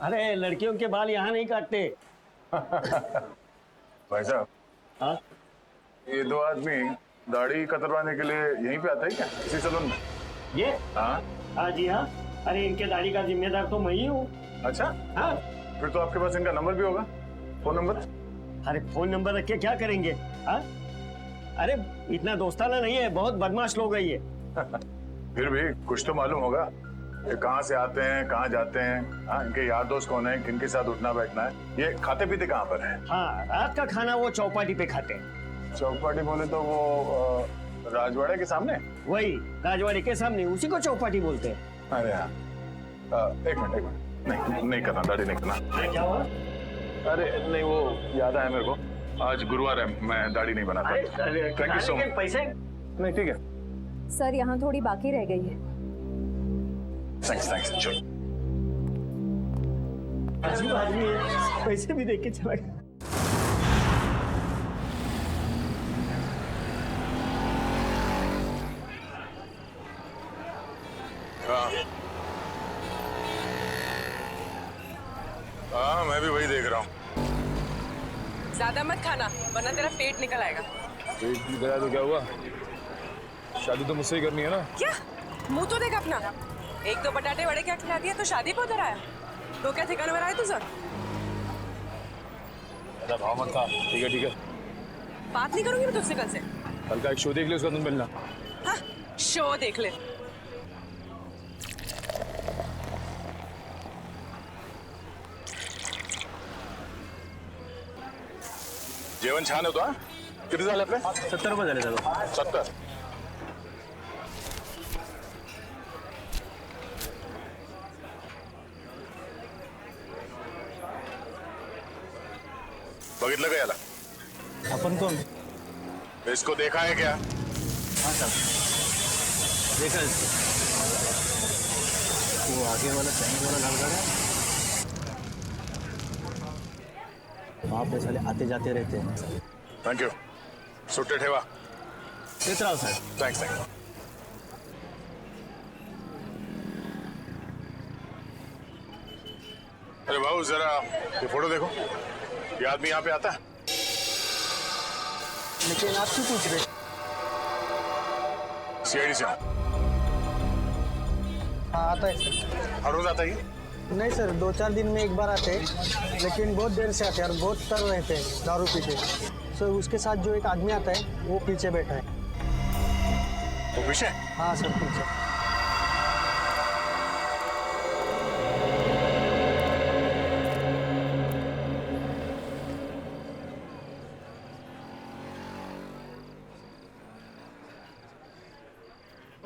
अरे लड़कियों के बाल यहाँ नहीं काटते। भाई साहब, हाँ ये दो आदमी दाढ़ी कतरवाने के लिए यहीं पे आता है क्या, इसी सैलून में? ये हाँ। हाँ जी हाँ। अरे इनके दाढ़ी का जिम्मेदार तो मैं ही हूँ। अच्छा, हाँ। फिर तो आपके पास इनका नंबर भी होगा, फोन नंबर? अरे फोन नंबर रख के क्या करेंगे? हाँ, अरे इतना दोस्ताना नहीं है, बहुत बदमाश लोग है ये। फिर भी कुछ तो मालूम होगा कि कहाँ से आते हैं, कहाँ जाते हैं। हाँ, इनके यार दोस्त कौन है, किनके साथ उठना बैठना है, ये खाते पीते कहाँ पर है? हाँ, रात का खाना वो चौपाटी पे खाते हैं। चौपाटी बोले तो वो राजवाड़े के सामने? वही राजवाड़ी के सामने, उसी को चौपाटी बोलते हैं। अरे हाँ, एक मिनट, नहीं नहीं करना, दाढ़ी नहीं करना। अरे क्या हुआ? अरे नहीं, वो याद आया मेरे को, आज गुरुवार है, मैं दाढ़ी नहीं बनाता। Thank you so much. पैसे नहीं ठीक है, सर यहाँ थोड़ी बाकी रह गई है। Thanks thanks. चलो, अजीब आदमी है, पैसे भी देके चला गया। हाँ मैं भी वही देख रहा हूँ। ज्यादा मत खाना वरना तेरा पेट निकल आएगा। पेट की गया तो क्या हुआ? शादी तो मुझसे ही करनी है ना। क्या मुंह तो देख अपना, एक दो बटाटे वड़े क्या खिला दिया तो शादी पे उधर आया। तो क्या ठिकाना में रहा है तुझे? ऐसा भाव मत खा। ठीक है बात नहीं करूंगी मैं तुझसे कल से। कल का एक शो देख ले, उसका तुम मिलना। हाँ शो देख ले। जेवण छान होतो. किती झाले आपले? 70 रुपये झाले दादा. 70. बघितलं का याला? अपन कौन? इसको देखा है क्या? हाँ साहब देखा इसको. वो आगे वाला चाइनीज वाला लड़का है, वहाँ पे साले आते जाते रहते हैं. Thank you. सुट्टे ठेवा. देत राव साहेब. Thanks thanks. अरे भाऊ जरा ये फोटो देखो. ये आदमी यहाँ पे आता है? लेकिन आप क्यों पूछ रहे? सीआईडी से हूँ. हाँ आता है सर. हर रोज आता है ये? नहीं सर, 2-4 दिन में एक बार आते हैं, लेकिन बहुत देर से आते हैं और बहुत तर रहते हैं दारू पी के. सर उसके साथ जो एक आदमी आता है वो पीछे बैठा है. वो पीछे? हाँ सर पीछे.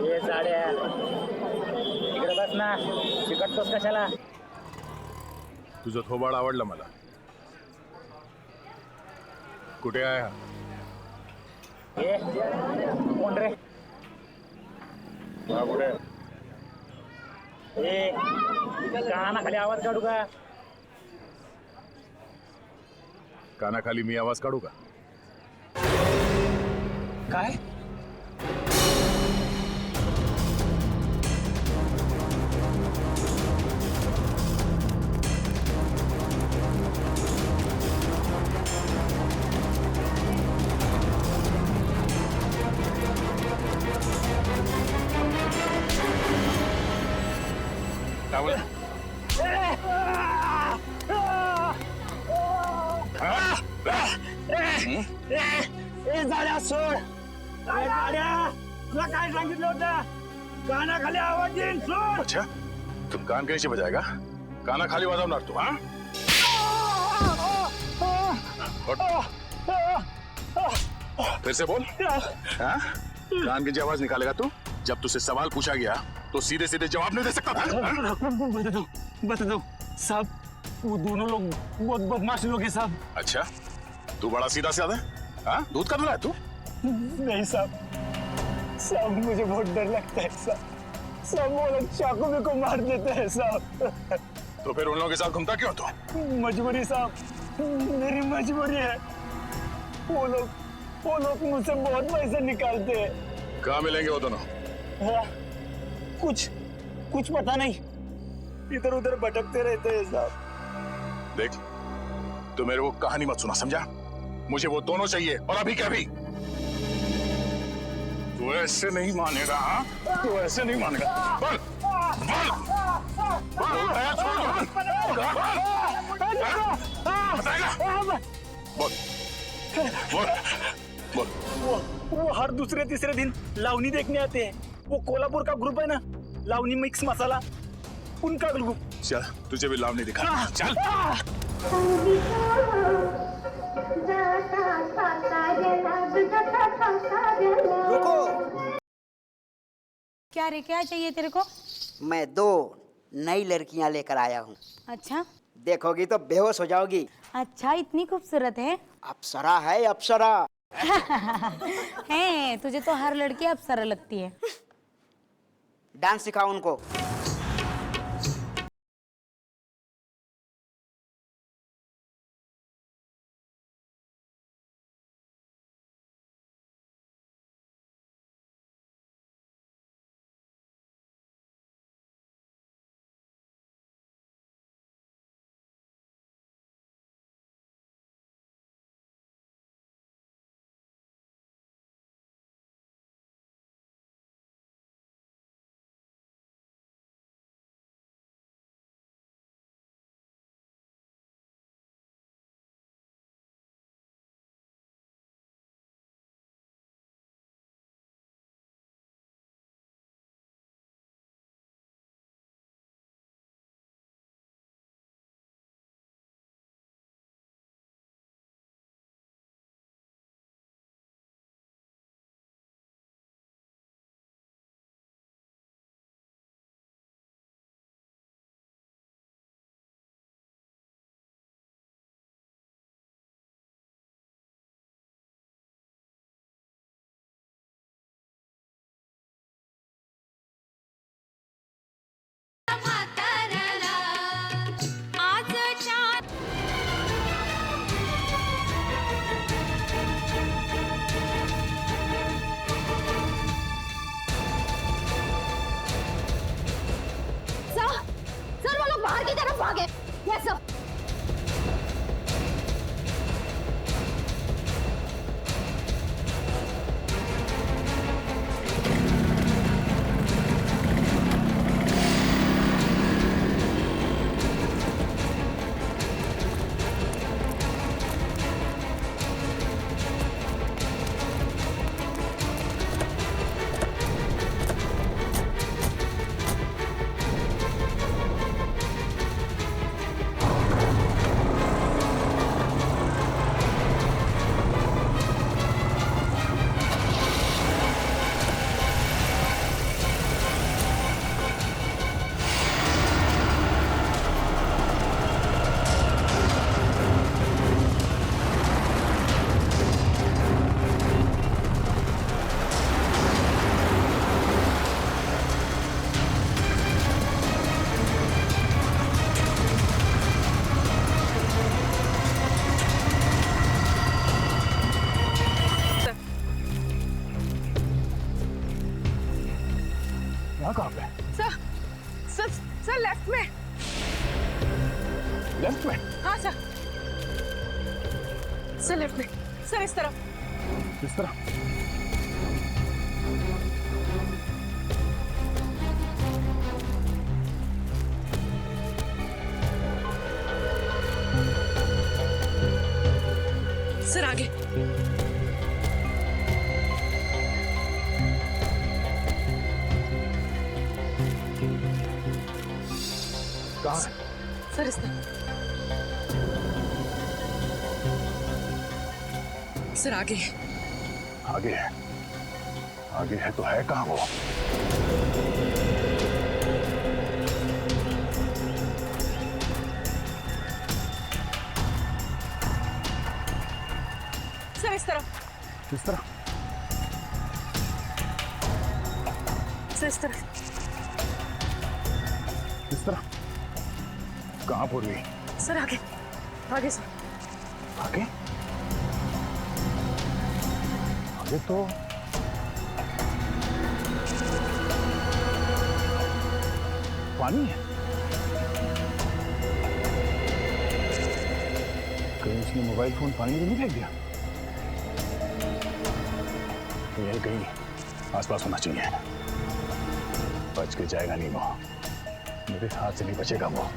ये साड्या इकडे बस ना, चिकटतोस कशाला? तुझं थोबाड आवडलं मला. कुठे आहे हा? ये कोण रे? हा कुठे? ए कानाखाली आवाज काढू का? कानाखाली मी आवाज काढू का? काय? काय बोला? ए झाड्या सोड. ए झाड्या, तुला काय सांगितलं होतं? कानाखाली आवाज येईल, सोड. अच्छा, तू कान कैसे बजाएगा? काना खाली वाजवणार तू? हाँ? फिर से बोल. हाँ? कान की आवाज निकालेगा तू? जब तुझसे सवाल पूछा गया तो सीधे सीधे जवाब नहीं दे सकता था? बता दो साहब, वो दोनों लोग बहुत बदमाश लोग हैं साहब. अच्छा, तू बड़ा सीधा साधा है? हाँ? दूध का दूल्हा है तू? नहीं साहब, साहब मुझे बहुत डर लगता है साहब. सब वो लोग चाकू में को मार देते हैं साहब. तो फिर उन लोगों के साथ घूमता क्यों तू? मजबूरी साहब, मेरी मजबूरी है. वो लोग मुझसे बहुत पैसे निकालते हैं. कहाँ मिलेंगे वो दोनों? हाँ, कुछ पता नहीं, इधर उधर भटकते रहते हैं साहब. देख, तू मेरे को कहानी मत सुना, समझा? मुझे वो दोनों चाहिए, और अभी क्या भी। तू ऐसे नहीं मानेगा, हाँ? तू ऐसे नहीं मानेगा। बोल, बोल, बोल, मैं छोड़ दूँ। बताएगा? बोल, बोल, बोल। वो हर दूसरे तीसरे दिन लावनी देखने आते हैं। वो कोल्हापुर का ग्रुप है ना, लावनी मिक्स मसाला, उनका ग्रुप। चल, तुझे भी लावनी दिखा। चल। रुको। क्या रे, क्या चाहिए तेरे को? मैं 2 नई लड़कियां लेकर आया हूँ। अच्छा देखोगी तो बेहोश हो जाओगी। अच्छा, इतनी खूबसूरत है? अप्सरा है, अप्सरा। है, तुझे तो हर लड़की अप्सरा लगती है। डांस सिखाओ उनको। सर वो लोग बाहर की तरफ भागे। Yes sir. यहाँ कहाँ पे? सर सर सर लेफ्ट में। लेफ्ट में? हाँ सर, सर लेफ्ट में। सर इस तरफ। किस तरह? सर आगे। कहाँ है? सर इस तरफ। सर आगे। आगे है। आगे है तो है कहाँ वो? सर इस तरफ। किस तरह? सर इस तरफ। किस तरह? कहाँ पूर्वी? सर आगे। आगे सर। आगे? आगे तो पानी है। कहीं उसने मोबाइल फोन पानी में नहीं फेंक दिया? यही कहीं आसपास होना चाहिए। बच के जाएगा नहीं वो, मेरे हाथ से नहीं बचेगा वो।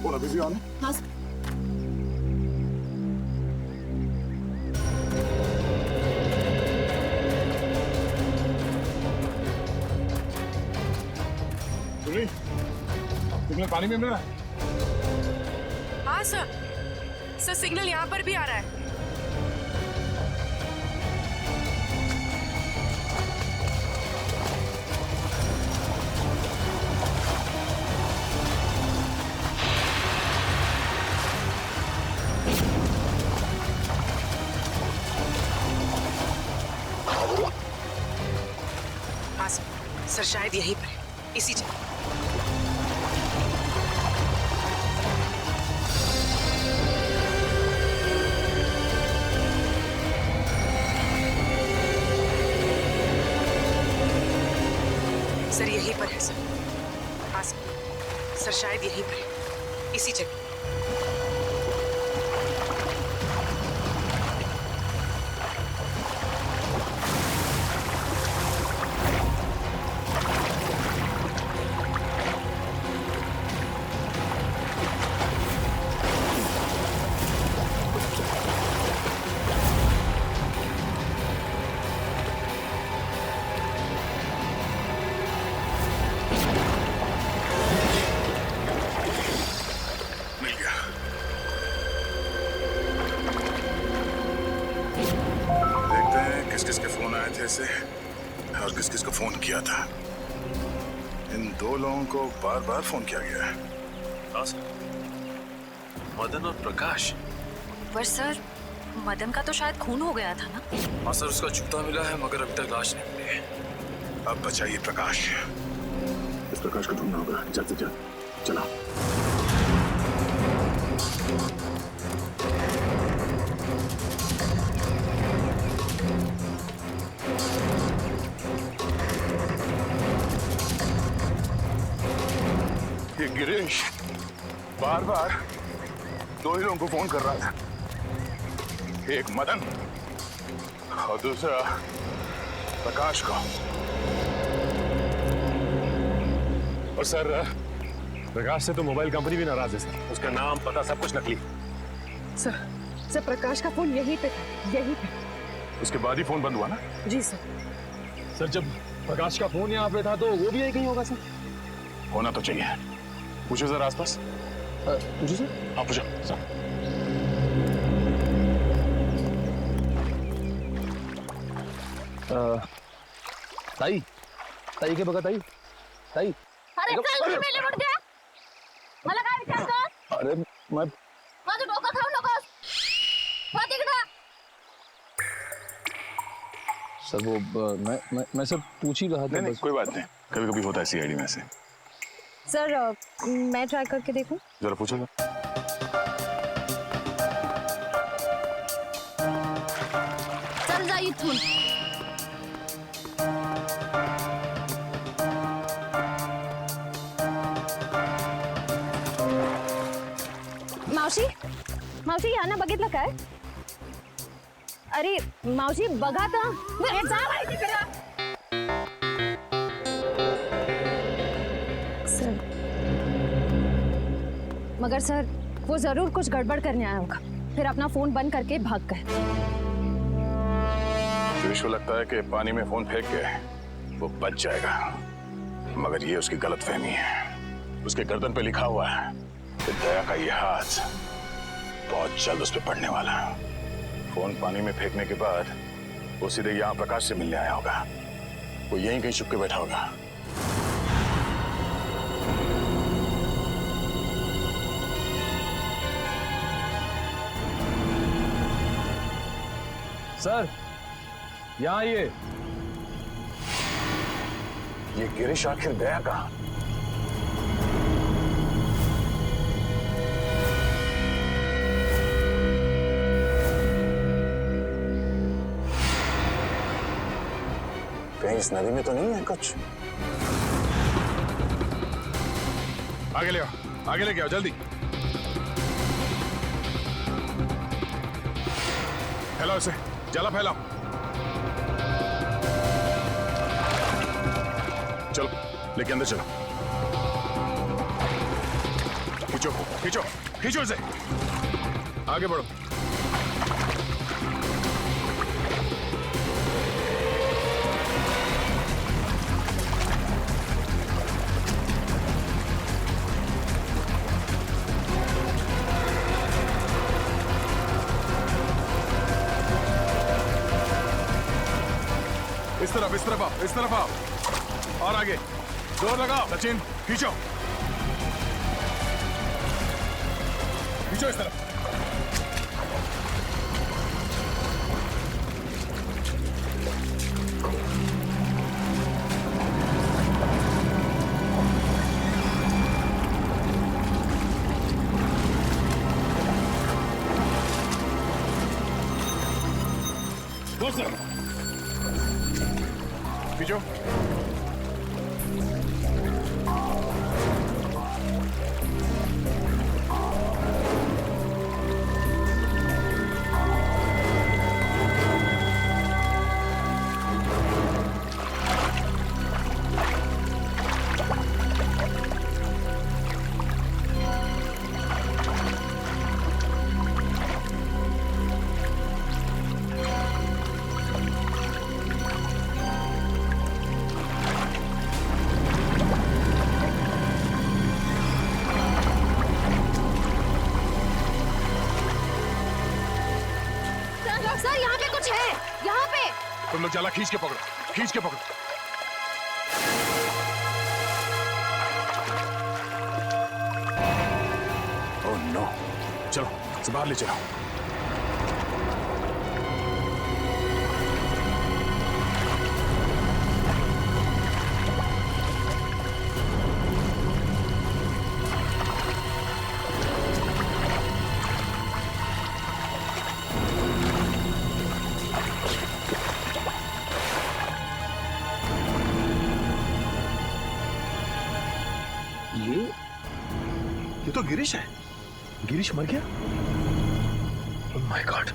फोन अभी भी ऑन है? हाँ सर। तुमने पानी में मिला? हाँ सर, सर सिग्नल यहाँ पर भी आ रहा है। हाँ सर, शायद यहीं पर है, इसी जगह। सर यहीं पर है सर। हाँ सर, शायद यहीं पर है, इसी जगह। मिल गया। देखते हैं किस किस के फोन आए थे इसे और किस किस को फोन किया था। इन दो लोगों को बार बार फोन किया गया है। हाँ सर, मदन और प्रकाश। पर सर, मदन का तो शायद खून हो गया था ना? हाँ सर, उसका जूता मिला है मगर अभी तक लाश नहीं मिली है। अब बचाइए प्रकाश। इस प्रकाश को ढूंढना होगा जल्द से जल्द। चलो। ये गिरीश बार बार दो ही लोगों को फोन कर रहा था, एक मदन और दूसरा प्रकाश को। और सर, प्रकाश से तो मोबाइल कंपनी भी नाराज है सर। उसका नाम पता सब कुछ नकली। सर प्रकाश का फोन यहीं पे था, यहीं पे। उसके बाद ही फोन बंद हुआ ना? जी सर। सर जब प्रकाश का फोन यहाँ पे था तो वो भी यही कहीं होगा सर। होना तो चाहिए। पूछो सर आसपास। पूछो सर। हाँ पूछो सर। ताई, ताई के बगा ताई, ताई। अरे चल, मेले मुड़ गया। मला काय विचारतो? अरे मैं माझं डोकं खाऊ नकोस. हो तिकडं. सर वो मैं सब पूछ ही रहा था। नहीं, कोई बात नहीं, कभी कभी होता है सीआईडी में से। सर, मैं ट्राई करके देखूं? जरा पूछो ना। चल जा इथून. मावशी, मावशी यांना बघितलं काय? अरे मावशी बघा तर. जा माहिती करा. सर, मगर सर वो जरूर कुछ गड़बड़ करने आया होगा, फिर अपना फोन बंद करके भाग गए। विश्व लगता है कि पानी में फोन फेंक के वो बच जाएगा, मगर ये उसकी गलतफहमी है। उसके गर्दन पे लिखा हुआ है कि दया का ये हाथ बहुत जल्द उस पर पड़ने वाला है। फोन पानी में फेंकने के बाद वो सीधे यहाँ प्रकाश से मिलने आया होगा। वो यहीं कहीं छुप के बैठा होगा। सर यहाँ आइए। ये गिरीश आखिर गया कहाँ? कहीं इस नदी में तो नहीं है कुछ? आगे ले आओ, आगे लेके आओ जल्दी। फैलाओ इसे, जला फैलाओ। चलो लेके अंदर चलो। खींचो खींचो खींचो इसे, आगे बढ़ो। इस तरफ आओ, इस तरफ आओ। और आगे जोर लगाओ। सचिन खींचो खींचो इस तरफ। खींचो। सर यहाँ पे कुछ है, यहाँ पे। तुम लोग जाला खींच के पकड़ो, खींच के पकड़ो। ओह नो, चलो इसे बाहर ले चलो। ये तो गिरीश है। गिरीश मर गया? Oh my God.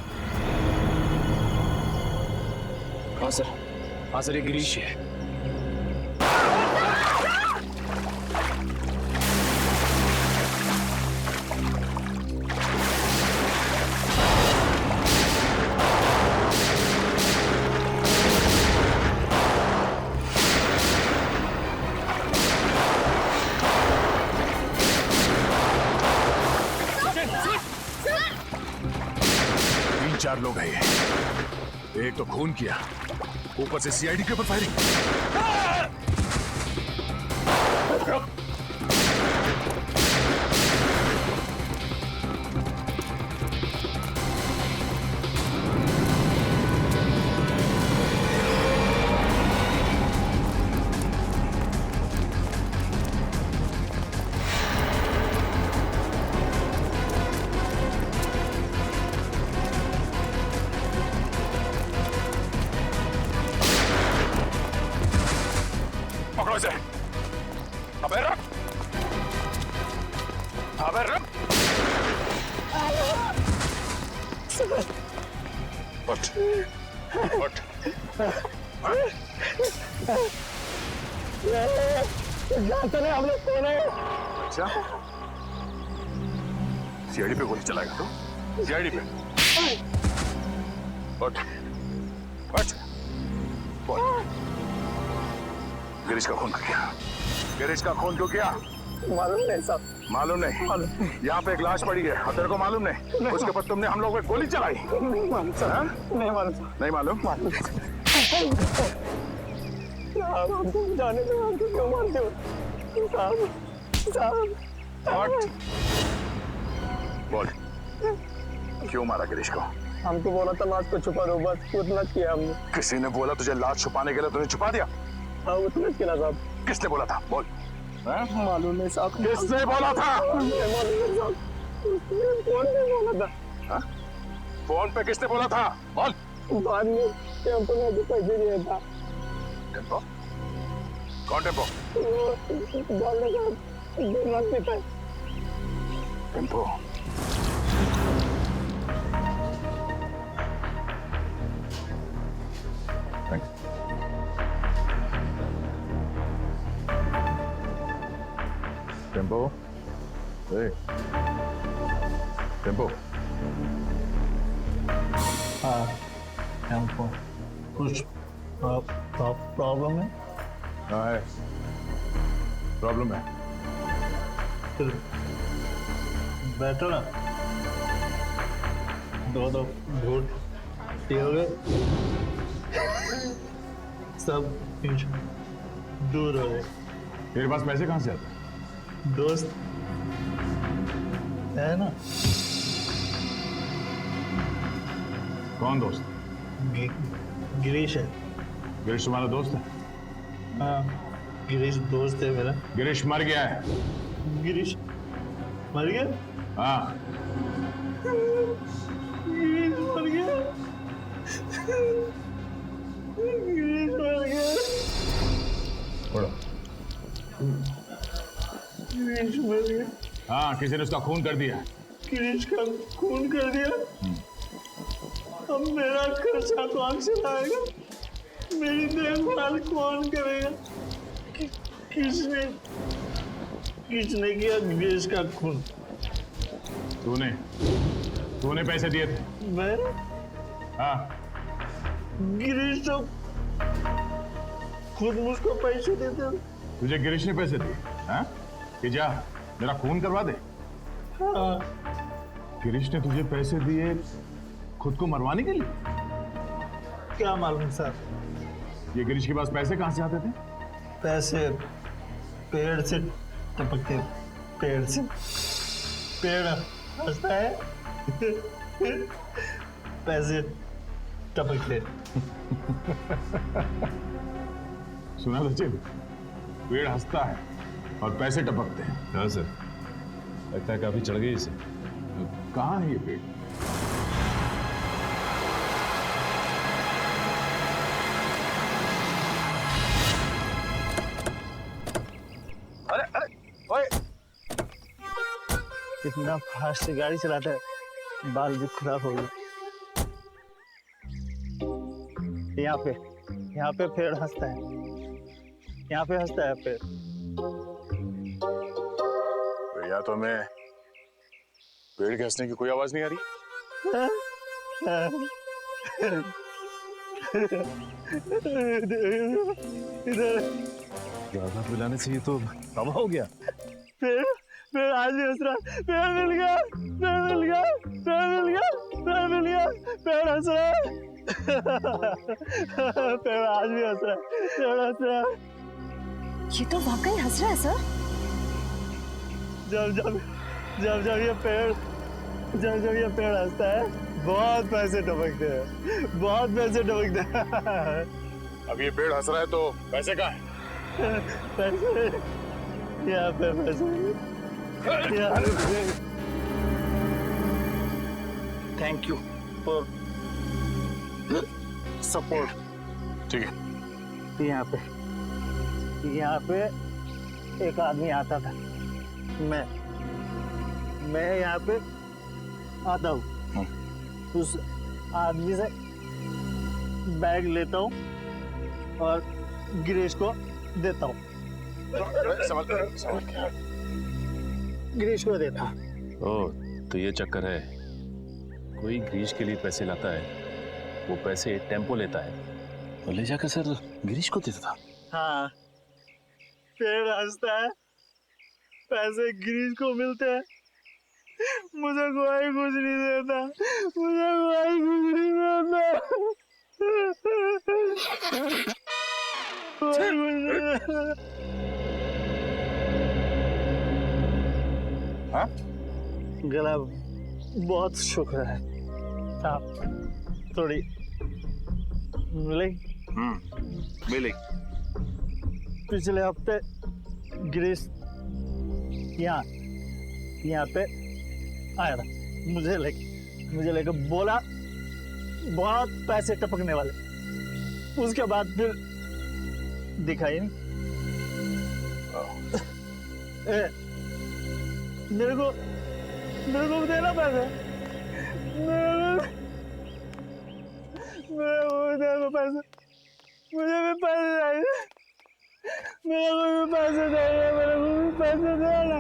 हाँ सर ये गिरीश है। चार लोग हैं ये। एक तो खून किया, ऊपर से सीआईडी के ऊपर फायरिंग। पकड़ो इसे। अबे रख, अबे रख। उठ, उठ। जानते नहीं हम लोग कौन है? अच्छा, सीआईडी पे गोली चलाएगा तो? सीआईडी पे? उठ, उठ। बोल, गिरीश का खून कर क्या? गिरीश का खून क्यों किया? मालूम नहीं साहब, मालूम नहीं? यहाँ पे एक लाश पड़ी है और तेरे को मालूम नहीं? उसके ऊपर तुमने हम लोग पे गोली चलाई? नहीं मालूम साहब, नहीं मालूम साहब, नहीं मालूम? साहब हमको जाने दो, हमको क्यों मारते हो साहब? साहब What? बोल, क्यों मारा गिरीश को? हमको बोला था लाश को छुपा दो, बस उतना किया हमने। किसी ने बोला तुझे लाश छुपाने के लिए, तूने छुपा दिया? हाँ उतना किया साहब। किसने बोला था? बोल। हाँ? मालूम नहीं साहब, किसने बोला था? मालूम नहीं साहब, उसने फोन पे बोला था। हाँ? फोन पे किसने बोला था? बोल। बाद में टेम्पो ने भी पैसे दिया था। टेम्पो? कौन टेम्पो? वो बोलने का दिमाग में था। Tempo? Thanks. Tempo? Hey. Tempo? हाँ हमको कुछ प्रॉब्लम है। हाँ है। प्रॉब्लम है। फिर बैठो ना, दो घूट पियोगे, सब दूर हो गए। तेरे पास पैसे कहाँ से आते हैं? दोस्त है ना, कौन दोस्त? गिरीश है। गिरीश तुम्हारा दोस्त है? हाँ गिरीश दोस्त है मेरा। गिरीश मर गया है। गिरीश मर गया? हाँ। गिरीश मर गया? गिरीश मर गया? पढ़ो। गिरीश मर गया? हाँ, किसी ने उसका खून कर दिया। गिरीश का खून कर दिया? अब मेरा खर्चा कौन चलाएगा? मेरी देखभाल कौन करेगा? किसने किया गिरीश का खून? तूने पैसे दिए थे? मैं? हाँ। गिरीश तो खुद मुझको पैसे देते। तुझे गिरीश ने पैसे दिए? हाँ? कि जा मेरा खून करवा दे। हाँ गिरीश ने तुझे पैसे दिए खुद को मरवाने के लिए? क्या मालूम सर, ये गिरीश के पास पैसे कहाँ से आते थे? पैसे पेड़ से टपकते, पेड़ से। पेड़ हंसता है पैसे टपकते। सुना सचिन, पेड़ हंसता है और पैसे टपकते हैं। हाँ सर, लगता है काफी चढ़ गई इसे। कहाँ है ये पेड़? इतना फास्ट गाड़ी चलाता है, बाल भी खराब हो गए। यहाँ पे पेड़ हंसता है, यहाँ पे हंसता है पेड़। या तो हमें पेड़ के हंसने की कोई आवाज नहीं आ रही। इधर ज्यादा पिलाने से ये तो हवा हो गया। पेड़ आज भी हंस रहा। पेड़ मिल गया, पेड़ मिल गया, पेड़ मिल गया, पेड़ मिल गया, पेड़ हंस रहा है। पेड़ आज भी हंस रहा है, पेड़ हंस रहा है। ये तो वाकई हंस रहा है सर। जब ये पेड़ हंसता है, बहुत पैसे टपकते हैं, बहुत पैसे टपकते हैं। अब ये पेड़ हंस रहा है तो पैसे कहाँ हैं? पैसे यहाँ पे, पैसे थैंक यू फॉर सपोर्ट। ठीक है। यहाँ पे एक आदमी आता था, मैं यहाँ पे आता हूँ, उस आदमी से बैग लेता हूँ और गिरीश को देता हूँ। गिरीश को देता। ओह, तो ये चक्कर है। कोई गिरीश के लिए पैसे लाता है, वो पैसे टेम्पो लेता है और ले जाकर सर गिरीश को देता था। हाँ, पेड़ हंसता है, पैसे गिरीश को मिलते हैं, मुझे कोई कुछ नहीं देता, मुझे कोई कुछ नहीं देता, कोई कुछ नहीं देता। हाँ? गला बहुत शुक्र है, आप थोड़ी मिले। मिली। पिछले हफ्ते गिरीश यहाँ पे आया था, मुझे लेके बोला बहुत पैसे टपकने वाले, उसके बाद फिर दिखाई नहीं। मेरे को भी देना पैसे, मेरे को भी देना पैसे, मुझे भी पैसे चाहिए, मेरे को भी पैसे चाहिए, मेरे को भी पैसे देना,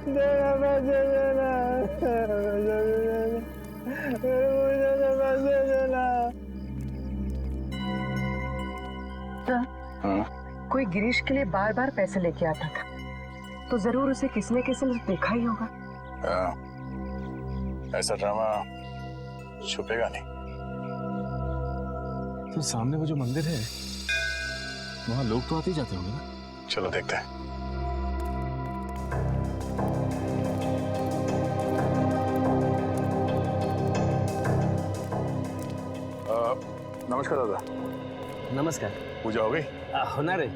पैसे देना, पैसे देना। कोई गिरीश के लिए बार बार पैसे लेके आता था, तो जरूर उसे किसी न किसी ने देखा ही होगा। ऐसा ड्रामा छुपेगा नहीं। तो सामने वो जो मंदिर है, वहाँ लोग तो आते ही जाते होंगे ना? चलो देखते हैं। नमस्कार दादा। नमस्कार. पूजा हो गई? होणार आहे.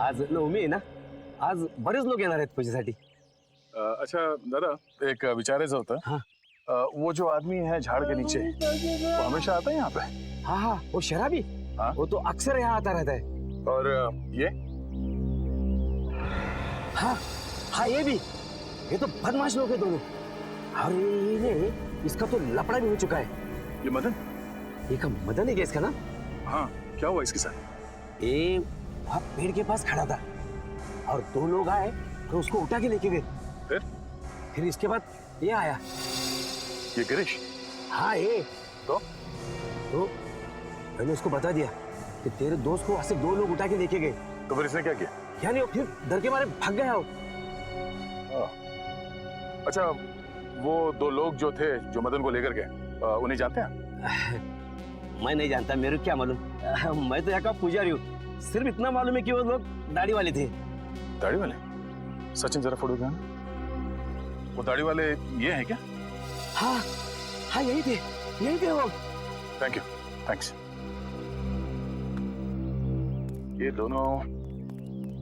आज नवमी आहे ना, आज बरेच लोक येणार आहेत पूजेसाठी. अच्छा दादा, एक विचारायचं होतं. हाँ. वो जो आदमी है झाड़ के नीचे, वो हमेशा आता है यहाँ पे? हाँ हाँ, वो शराबी. हाँ? वो तो अक्सर यहाँ आता रहता है. और ये? हाँ हाँ, ये भी. ये तो बदमाश लोग हैं दोनों. और ये इसका तो लफड़ा भी हो चुका है. ये मदन? ये का मदन है क्या इसका नाम? हाँ, क्या हुआ इसके साथ? ये वहाँ पेड़ के पास खड़ा था और दो लोग आए तो उसको उठा के लेके गए. फिर इसके बाद ये आया. ये गिरीश? हाँ ये. तो मैंने उसको बता दिया कि तेरे दोस्त को ऐसे दो लोग उठा के लेके गए. तो फिर इसने क्या किया? यानी फिर डर के मारे भाग गया हो. अच्छा, वो दो लोग जो थे जो मदन को लेकर गए, उन्हें जानते हैं? मैं नहीं जानता, मेरे को क्या मालूम. मैं तो यहाँ का पुजारी हूँ. सिर्फ इतना मालूम है कि वो लोग दाढ़ी वाले थे. दाढ़ी वाले? सचिन जरा फोटो दिखाना. वो दाढ़ी वाले ये हैं क्या? हाँ हाँ, यही थे वो. Thank you, thanks. ये दोनों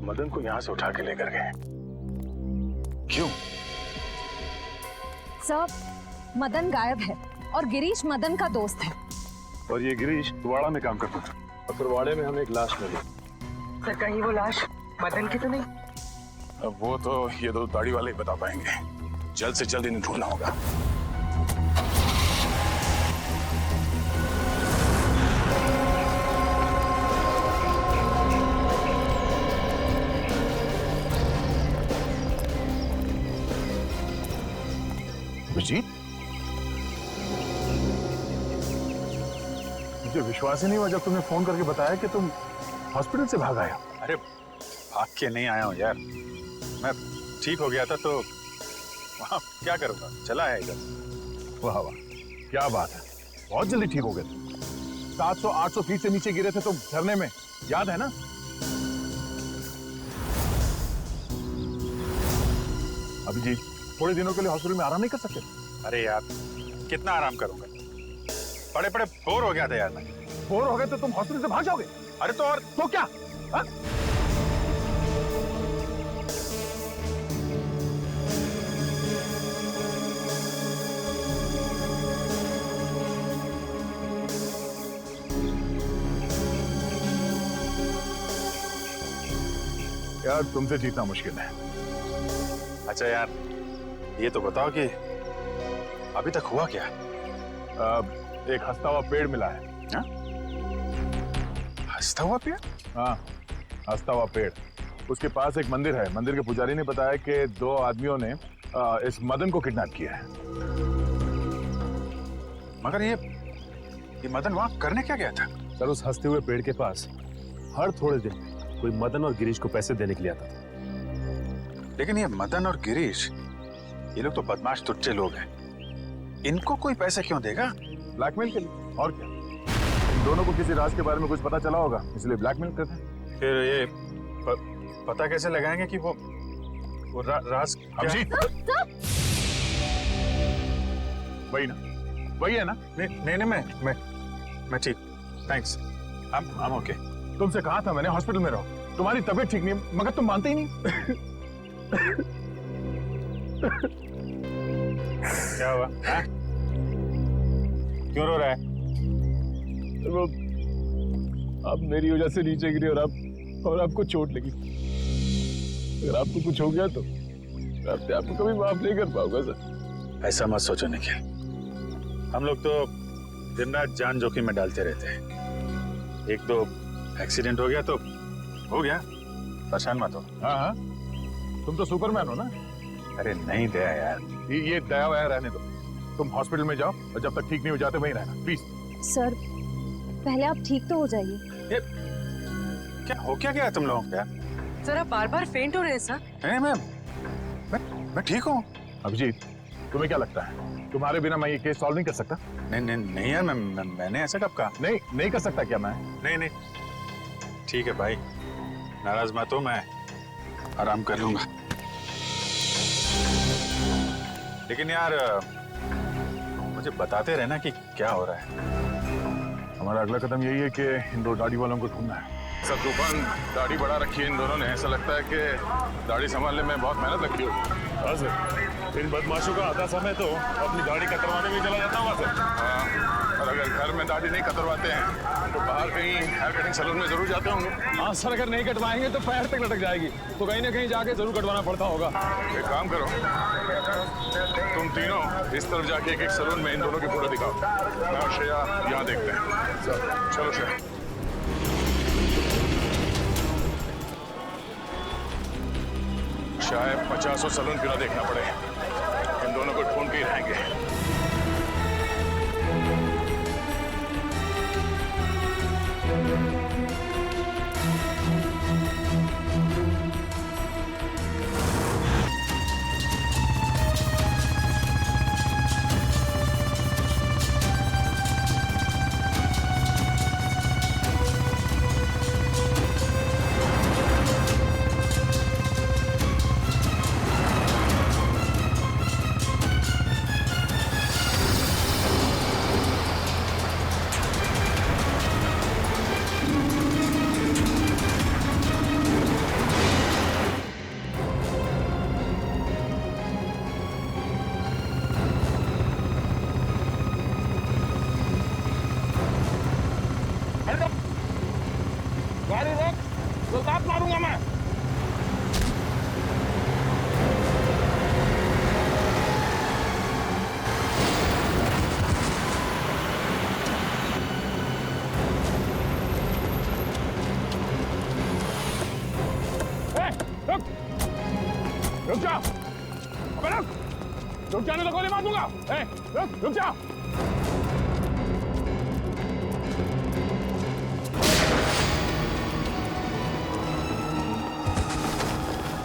मदन को यहाँ से उठा के लेकर गए. क्यों? सर, मदन गायब है और गिरीश मदन का दोस्त है. और ये गिरीश वाड़ा में काम करता था. और फिर वाड़े में हमें एक लाश मिली. सर कहीं वो लाश मदन की तो नहीं? अब वो तो ये दो दाढ़ी वाले ही बता पाएंगे. जल्द से जल्द इन्हें ढूंढना होगा. जी, मुझे विश्वास ही नहीं हुआ जब तुमने फोन करके बताया कि तुम हॉस्पिटल से भाग आए. अरे भाग के नहीं आया हूँ यार, मैं ठीक हो गया था तो वहाँ क्या करूँगा, चला है इधर. वाह वाह, क्या बात है, बहुत जल्दी ठीक हो गए. 700-800 फीट से नीचे गिरे थे तुम झरने में, याद है ना? अभिजीत, थोड़े दिनों के लिए हॉस्पिटल में आराम नहीं कर सकते? अरे यार कितना आराम करूंगा, बड़े बड़े बोर हो गया था यार. मैं बोर हो गए तो तुम हॉस्पिटल से भाग जाओगे? अरे तो और तो क्या? हा? यार तुमसे जीतना मुश्किल है. अच्छा यार, ये तो बताओ कि अभी तक हुआ क्या? एक हंसता हुआ पेड़ मिला है. हा? हंसता हुआ पेड़? हाँ, हंसता हुआ पेड़. उसके पास एक मंदिर है. मंदिर के पुजारी ने बताया कि दो आदमियों ने इस मदन को किडनैप किया है. मगर ये मदन वहां करने क्या गया था? सर, उस हंसते हुए पेड़ के पास हर थोड़े दिन कोई मदन और गिरीश को पैसे देने के लिए आता था। लेकिन ये मदन और गिरीश, ये लोग तो बदमाश तुच्चे लोग हैं। इनको कोई पैसे क्यों देगा? ब्लैकमेल के लिए, और क्या। इन दोनों को किसी राज के बारे में कुछ पता चला होगा, इसलिए ब्लैकमेल करते हैं। फिर ये पता कैसे लगाएंगे कि वो राज क्या है? वही ना, वही है ना। नहीं, मैं ठीक, थैंक्स, I'm ओके। तुमसे कहा था मैंने हॉस्पिटल में रहो, तुम्हारी तबीयत ठीक नहीं है, मगर तुम मानते ही नहीं। क्या हुआ? क्यों रो रहा है? वो आप मेरी वजह से नीचे गिरे और आपको चोट लगी। अगर आपको कुछ हो गया तो मैं अपने आप को कभी माफ नहीं कर पाऊंगा सर। ऐसा मत सोचो निखिल, हम लोग तो दिन रात जान जोखिम में डालते रहते हैं। एक दो एक्सीडेंट हो गया तो हो गया, परेशान मत हो। हाँ, तुम तो सुपरमैन हो ना। अरे नहीं दया यार, ये दया वया रहने दो, तुम हॉस्पिटल में जाओ और जब तक ठीक नहीं हो जाते वहीं रहना प्लीज। सर पहले आप ठीक तो हो जाइए। क्या हो क्या गया तुम लोगों को? सर आप बार बार फेंट हो रहे हैं सर। नहीं मैं ठीक हूँ। अभिजीत, तुम्हें क्या लगता है तुम्हारे बिना मैं ये केस सॉल्व नहीं कर सकता? नहीं यार, मैंने ऐसा कब कहा? नहीं कर सकता क्या मैं? नहीं ठीक है भाई, नाराज मत हो, मैं आराम कर लूंगा। लेकिन यार मुझे बताते रहना कि क्या हो रहा है। हमारा अगला कदम यही है कि इन दो दाढ़ी वालों को ढूंढना है। सर तूफान, दाढ़ी बढ़ा रखी है इन दोनों ने, ऐसा लगता है कि दाढ़ी संभालने में बहुत मेहनत लगती होगी। हाँ सर, इन बदमाशों का आधा समय तो अपनी दाढ़ी कतरवाने में चला जाता होगा सर। हाँ, और अगर घर में दाढ़ी नहीं कतरवाते हैं तो बाहर कहीं हेयर कटिंग सैलून में जरूर जाते होंगे। हाँ सर, अगर नहीं कटवाएंगे तो पैर तक लटक जाएगी, तो कहीं ना कहीं जाके जरूर कटवाना पड़ता होगा। एक काम करो, तुम तीनों इस तरफ जाके एक सैलून में इन दोनों की फोटो दिखाओ। मैं और श्रेया यहाँ देखते हैं। चलो श्रेया। शायद 50 सैलून क्यों ना देखना पड़े, इन दोनों को ढूंढ के ही रहेंगे। गाड़ी रोक, तो दांत मारूंगा मैं। रुक जा, अबे रुक जाने तो गोली मार दूंगा। रुक जा।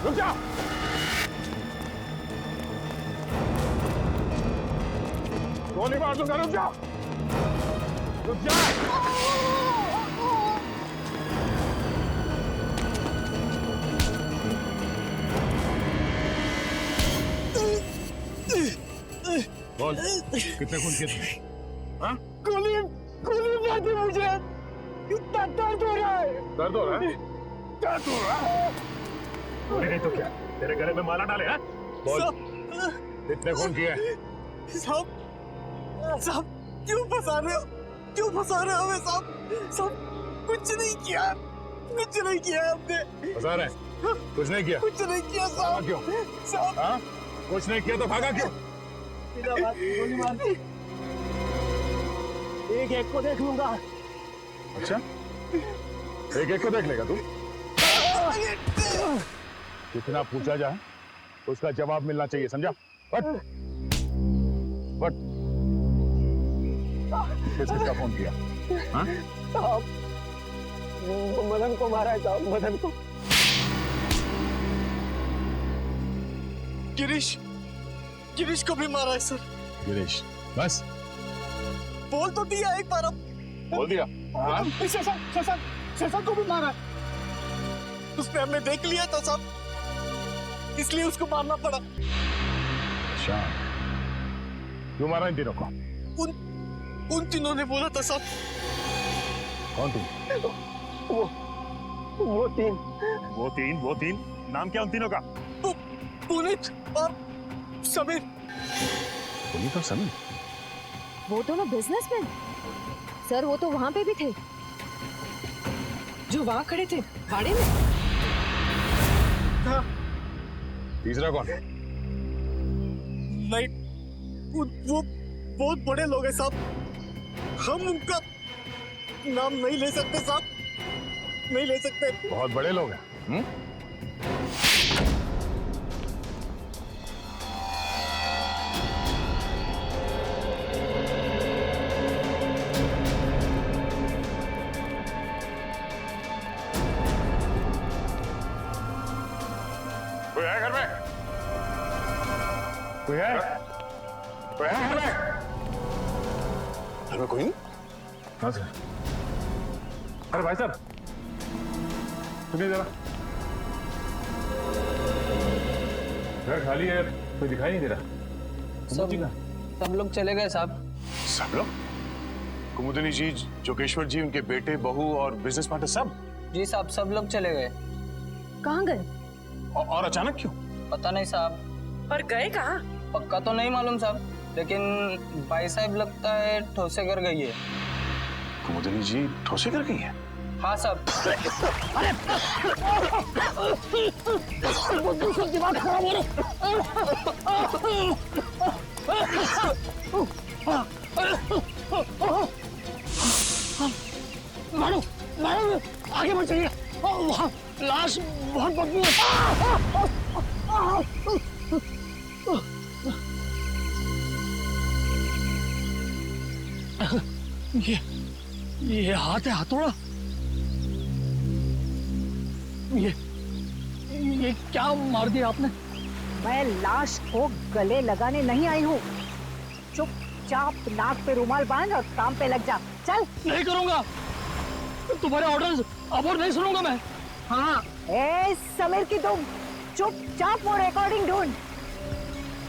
रुक जा। गोली मार दूंगा, रुक जा। रुक जा। बोल, कितने खून किए थे? हाँ? गोली मार दी मुझे, इतना दर्द हो रहा है। दर्द हो रहा है? दर्द हो रहा है। गोली नहीं तो क्या, तेरे गले में माला डाले हैं? बोल, कितने खून किए? सब क्यों फंसा रहे हो हमें? सब कुछ नहीं किया हमने। फंसा रहे हैं? कुछ नहीं किया? कुछ नहीं किया साहब। क्यों? साहब हाँ? कुछ नहीं किया तो भागा क्यों? गोली मार दी। एक को देख लूंगा। अच्छा, एक को देख लेगा तू? कितना पूछा जाए उसका जवाब मिलना चाहिए, समझा? बट किसका फोन किया? हाँ? मदन को मारा है साहब, मदन को। गिरीश को भी मारा है सर। गिरीश बस बोल तो दिया एक बार, अब बोल दिया। हाँ? शशांक को भी मारा है। उसने हमें देख लिया था साहब, इसलिए उसको मारना पड़ा। शाम क्यों मारा इन तीनों को? उन तीनों ने बोला था साहब। कौन तीन? वो तीन नाम क्या उन तीनों का? पुनीत और समीर। पुनीत और समीर? वो दोनों बिजनेसमैन सर, वो तो वहां पे भी थे जो वहां खड़े थे गाड़ी में। हाँ। तीसरा कौन? नहीं, वो बहुत बड़े लोग हैं साहब, हम उनका नाम नहीं ले सकते साहब, नहीं ले सकते। बहुत बड़े लोग हैं। कोई है घर में? कोई है? कोई है घर में? घर में कोई नहीं? हाँ सर। अरे भाई साहब सुनिए जरा, घर खाली है, कोई दिखाई नहीं दे रहा। सब लोग चले गए साहब। सब लोग? कुमुदिनी जी, जोगेश्वर जी, उनके बेटे, बहू और बिजनेस पार्टनर सब? जी साहब, सब लोग चले गए। कहाँ गए? और अचानक क्यों? पता नहीं साहब। और गए कहाँ? पक्का तो नहीं मालूम साहब, लेकिन भाई साहब लगता है ठोसे कर गई है। कुमुदिनी जी ठोसे कर गई है? हाँ साहब। दिमाग खराब हो रहा। मारो आगे बढ़ जाइए, वहाँ लाश बहुत बदबू है। ये हाथ है हथौड़ा। ये क्या मार दिया आपने? मैं लाश को गले लगाने नहीं आई हूँ। चुपचाप नाक पे रुमाल बांध और काम पे लग जा। चल। नहीं करूंगा, तुम्हारे ऑर्डर्स अब और नहीं सुनूंगा मैं। हाँ, ए समीर की तुम चुपचाप वो रिकॉर्डिंग ढूंढ।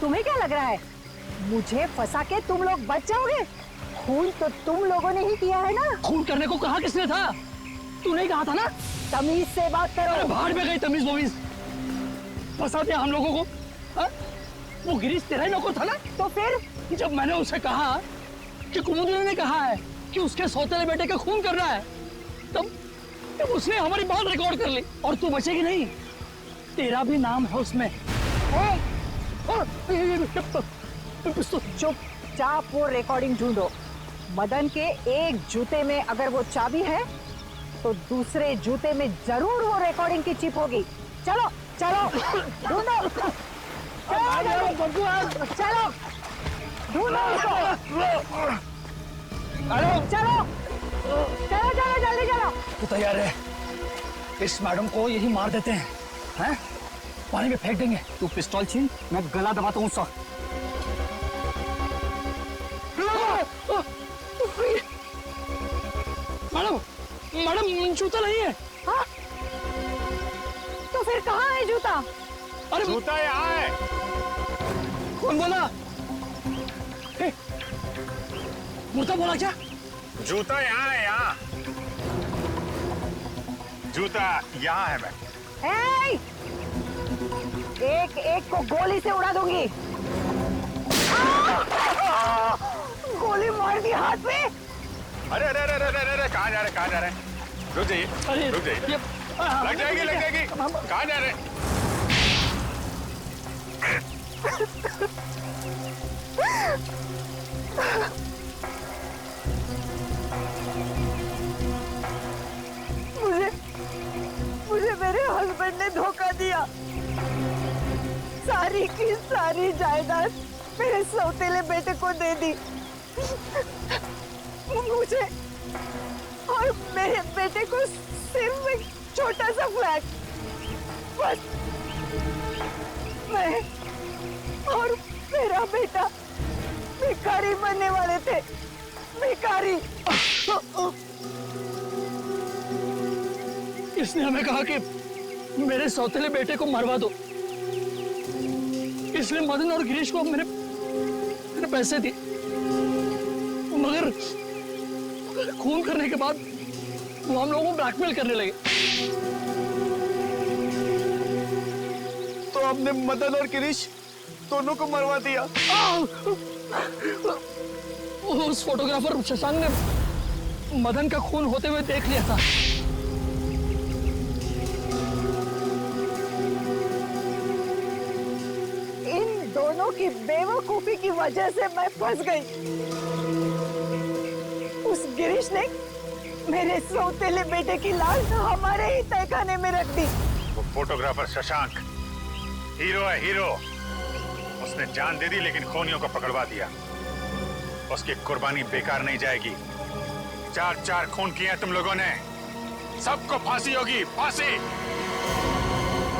तुम्हें क्या लग रहा है मुझे फंसा के तुम लोग बच जाओगे? खून तो तुम लोगों ने ही किया है ना। खून करने को कहा किसने था? तूने ही कहा था ना। तमीज से बात करो। अरे भाड़ में गई तमीज वमीज, फंसा दिया हम लोगों को। हा? वो गिरीश तेरा ही नौकर था ना। तो फिर जब मैंने उसे कहा कि कुमुदिनी ने कहा है कि उसके सौतेले बेटे का खून करना है, तब उसने हमारी बात रिकॉर्ड कर ली। और तू बचेगी नहीं, तेरा भी नाम है उसमें। चुपचाप वो रिकॉर्डिंग ढूंढो। मदन के एक जूते में अगर वो चाबी है तो दूसरे जूते में जरूर वो रिकॉर्डिंग की चिप होगी। चलो चलो ढूंढो, चलो ढूंढो उसको। चलो चलो चलो जल्दी चलो। तू तैयार है? इस मैडम को यही मार देते हैं, हैं? पानी में फेंक देंगे। तू पिस्तौल छीन, मैं गला दबाता हूँ उसका। मैडम जूता नहीं है। हाँ? तो फिर कहाँ है जूता? अरे जूता यहाँ है। कौन बोला? मुर्दा बोला क्या? जूता यहाँ है, यहाँ जूता यहाँ है। मैं एक एक को गोली से उड़ा दूंगी। गोली मार दी हाथ पे। अरे अरे अरे अरे अरे कहाँ जा रहे, कहाँ जा रहे? रुक जाइए, रुक जाइए। लग जाएगी, लग जाएगी। कहाँ जा रहे? मुझे मेरे हस्बैंड ने धोखा दिया। सारी की सारी जायदाद मेरे सौतेले बेटे को दे दी। मुझे और और मेरे बेटे को सिर्फ एक छोटा सा फ्लैट, बस। मैं और मेरा बेटा भिखारी बनने वाले थे, भिखारी। इसने हमें कहा कि मेरे सौतेले बेटे को मरवा दो, इसलिए मदन और गिरीश को मैंने पैसे दिए, मगर खून करने के बाद वो हम लोगों को ब्लैकमेल करने लगे। तो आपने मदन और गिरीश दोनों को मरवा दिया। उस फोटोग्राफर शशांक ने मदन का खून होते हुए देख लिया था। इन दोनों की बेवकूफी की वजह से मैं फंस गई। उस गिरीश ने मेरे सौतेले बेटे की लाश हमारे ही तहखाने में रख दी। वो फोटोग्राफर शशांक हीरो है, हीरो। उसने जान दे दी लेकिन खूनियों को पकड़वा दिया। उसकी कुर्बानी बेकार नहीं जाएगी। 4-4 खून किए हैं तुम लोगों ने, सबको फांसी होगी, फांसी।